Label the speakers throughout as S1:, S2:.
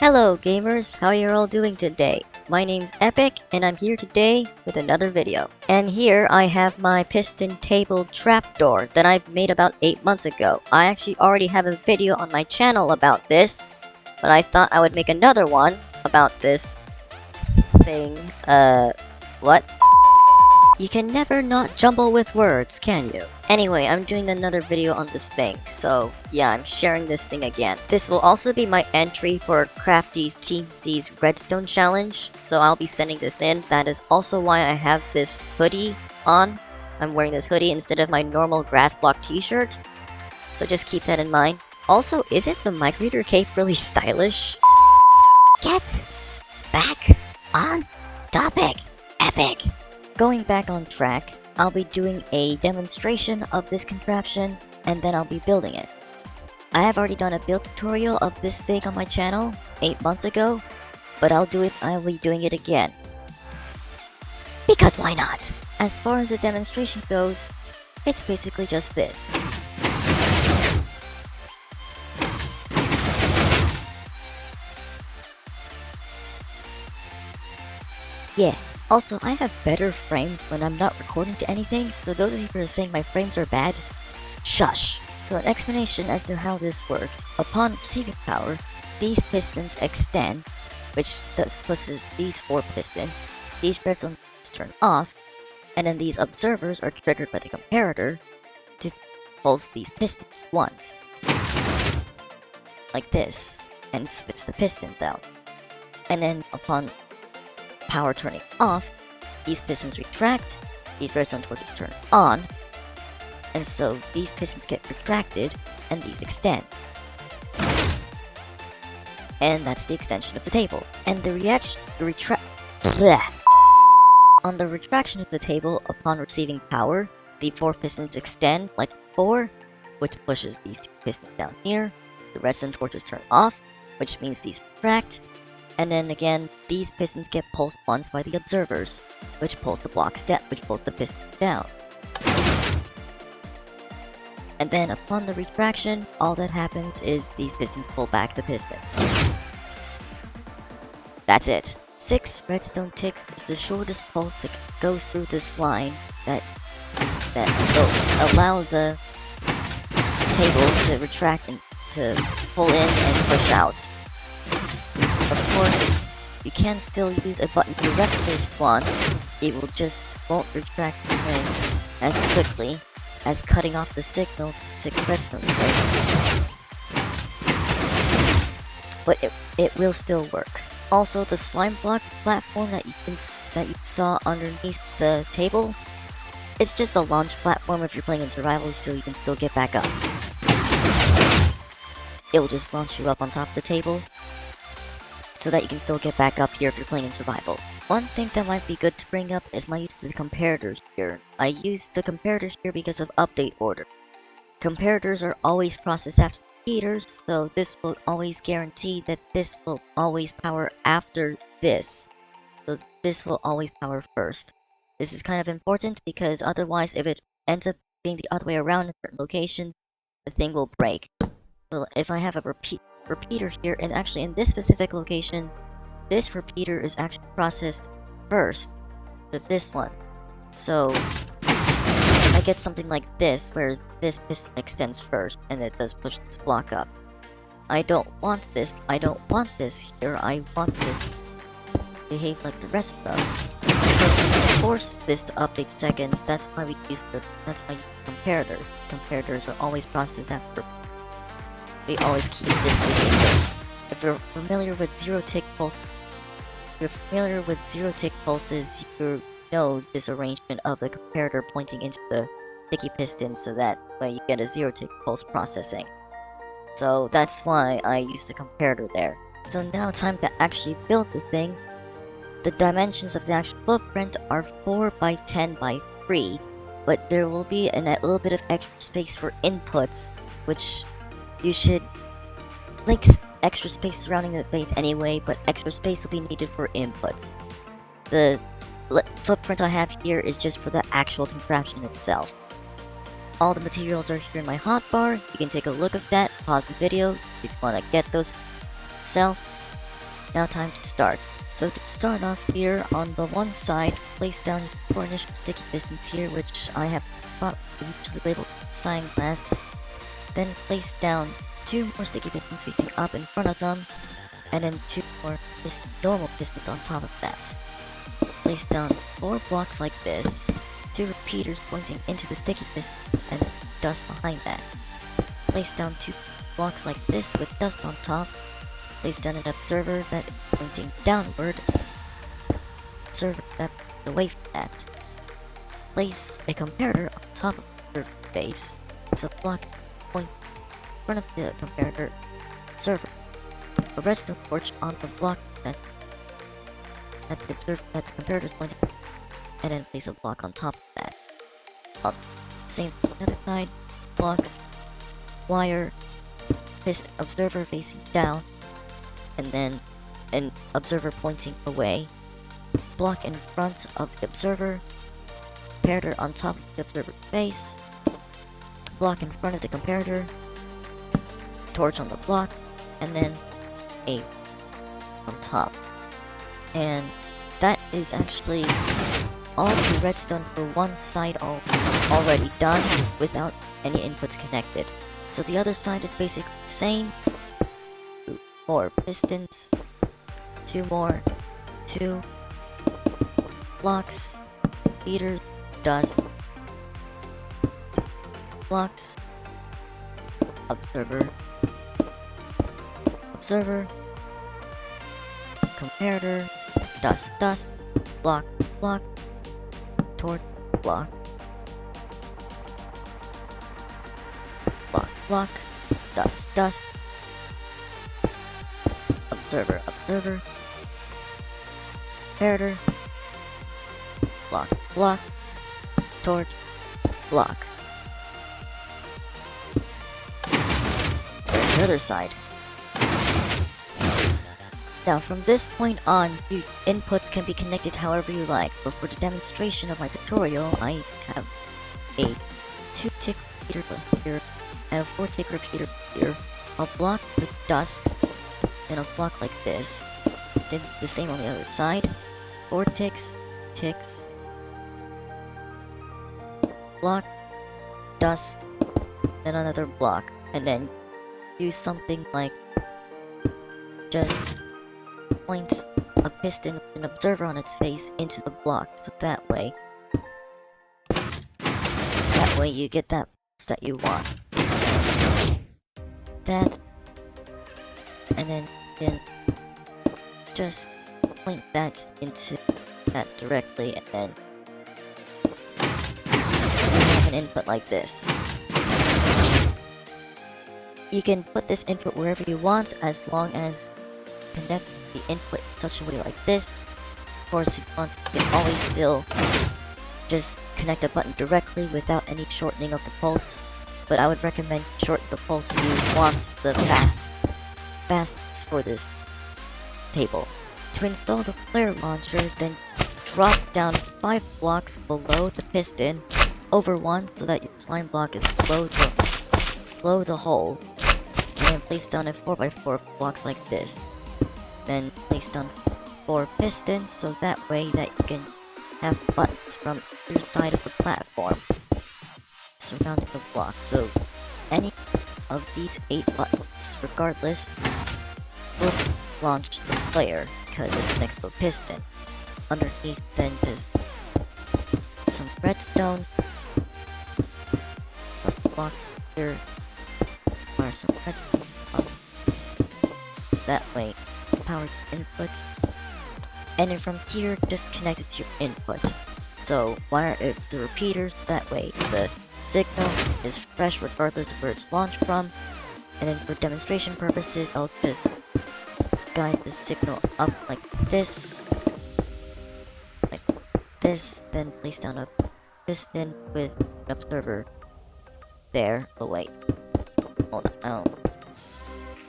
S1: Hello gamers, how are you all doing today? My name's Epic and I'm here today with another video. And here I have my Piston Table Trapdoor that I made about 8 months ago. I actually already have a video on my channel about this, but I thought I would make another one about this thing. What? You can never not jumble with words, can you? Anyway, I'm doing another video on this thing, so yeah, I'm sharing this thing again. This will also be my entry for Crafty's TeamSeas Redstone challenge, so I'll be sending this in. That is also why I have this hoodie on. I'm wearing this hoodie instead of my normal grass block t-shirt, so just keep that in mind. Also, isn't the mic reader cape really stylish? Get back on topic, Epic! Going back on track, I'll be doing a demonstration of this contraption, and then I'll be building it. I have already done a build tutorial of this thing on my channel 8 months ago, but I'll be doing it again. Because why not? As far as the demonstration goes, it's basically just this. Yeah. Also, I have better frames when I'm not recording to anything, so those of you who are saying my frames are bad, shush! So an explanation as to how this works. Upon receiving power, these pistons extend, which thus pushes these 4 pistons. These redstone turn off, and then these observers are triggered by the comparator to pulse these pistons once. Like this, and it spits the pistons out. And then upon power turning off, these pistons retract, these redstone torches turn on, and so these pistons get retracted and these extend. And that's the extension of the table. And on the retraction of the table upon receiving power, the 4 pistons extend like before, which pushes these 2 pistons down here. The redstone torches turn off, which means these retract. And then again, these pistons get pulsed once by the observers, which pulls the blocks down, which pulls the pistons down. And then upon the retraction, all that happens is these pistons pull back the pistons. That's it. 6 redstone ticks is the shortest pulse that can go through this line that will allow the table to retract and to pull in and push out. Of course, you can still use a button directly if you want. It won't retract the thing as quickly as cutting off the signal to 6 redstone ticks. But it will still work. Also, the slime block platform that you saw underneath the table, it's just a launch platform. If you're playing in survival, you can still get back up. It will just launch you up on top of the table, so that you can still get back up here if you're playing in survival. One thing that might be good to bring up is my use of the comparator here. I use the comparator here because of update order. Comparators are always processed after repeaters, so this will always guarantee that this will always power after this. So this will always power first. This is kind of important because otherwise if it ends up being the other way around in certain locations, the thing will break. So if I have a repeater here, and actually in this specific location, this repeater is actually processed first with this one. So I get something like this where this piston extends first and it does push this block up. I don't want this here. I want it to behave like the rest of them. So to force this to update second, that's why you use the comparator. Comparators are always processed after. We always keep this behavior. If you're familiar with zero-tick pulses, you know this arrangement of the comparator pointing into the sticky piston, so that way you get a zero-tick pulse processing. So that's why I use the comparator there. So now time to actually build the thing. The dimensions of the actual footprint are 4 by 10 by 3, but there will be a little bit of extra space for inputs, which you should link extra space surrounding the base anyway, but extra space will be needed for inputs. The footprint I have here is just for the actual contraption itself. All the materials are here in my hotbar. You can take a look at that, pause the video if you want to get those yourself. Now time to start. So to start off here, on the one side, place down 4 initial sticky pistons here, which I have spot usually labeled cyan glass. Then place down 2 more sticky pistons facing up in front of them, and then 2 more normal pistons on top of that. Place down 4 blocks like this, 2 repeaters pointing into the sticky pistons and dust behind that. Place down 2 blocks like this with dust on top. Place down an observer that pointing downward. Observer that away from that. Place a comparator on top of the observer base. So block point in front of the comparator observer. A redstone torch on the block that the comparator is pointing, and then place a block on top of that. On the same other side, blocks, wire, this observer facing down, and then an observer pointing away, block in front of the observer, comparator on top of the observer face, block in front of the comparator, torch on the block, and then a on top. And that is actually all the redstone for one side already done without any inputs connected. So the other side is basically the same. 4 pistons, 2 more, 2 blocks, feeders, dust, blocks, observer, comparator, dust, block, torch, block, dust, observer, comparator, block, torch, block. The other side. Now from this point on, the inputs can be connected however you like, but for the demonstration of my tutorial, I have a 2-tick repeater here, and a 4-tick repeater here, a block with dust, then a block like this, then the same on the other side, 4 ticks, block, dust, then another block, and then use something like just point a piston with an observer on its face into the block, so that way you get that you want. So that, and then you can just point that into that directly, and then have an input like this. You can put this input wherever you want, as long as connect the input in such a way like this. Of course, if you want, you can always still just connect a button directly without any shortening of the pulse, but I would recommend shorten the pulse if you want the fastest for this table. To install the flare launcher, then drop down 5 blocks below the piston, over 1 so that your slime block is below the hole, and then place down a 4x4 blocks like this. Then place down 4 pistons, so that way that you can have buttons from either side of the platform surrounding the block. So any of these 8 buttons, regardless, will launch the flare because it's next to a piston. Underneath then is some redstone, some block here, or some redstone. That way, power input, and then from here just connect it to your input. So wire it the repeaters, that way the signal is fresh regardless of where it's launched from. And then for demonstration purposes, I'll just guide the signal up like this, then place down a piston with an observer there. Oh wait, hold on,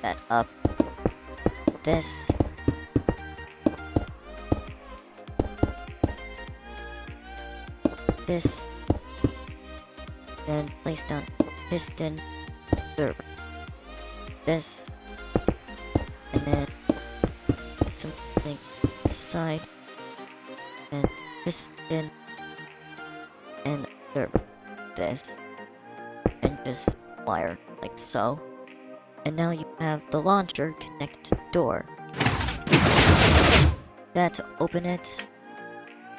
S1: that up, this, then place down piston, observer, this, and then side, and piston, and under this, and just wire like so. And now you have the launcher connected to the door. That to open it,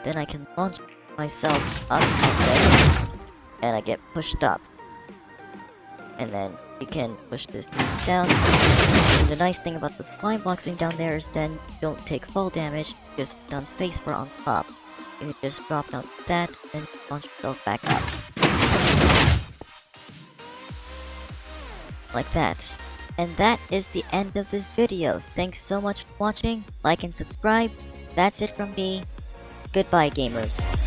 S1: then I can launch myself up like this, and I get pushed up. And then you can push this down. And the nice thing about the slime blocks being down there is then you don't take fall damage, just down spacebar on top. You can just drop down that and launch yourself back up. Like that. And that is the end of this video. Thanks so much for watching. Like and subscribe. That's it from me. Goodbye, gamers.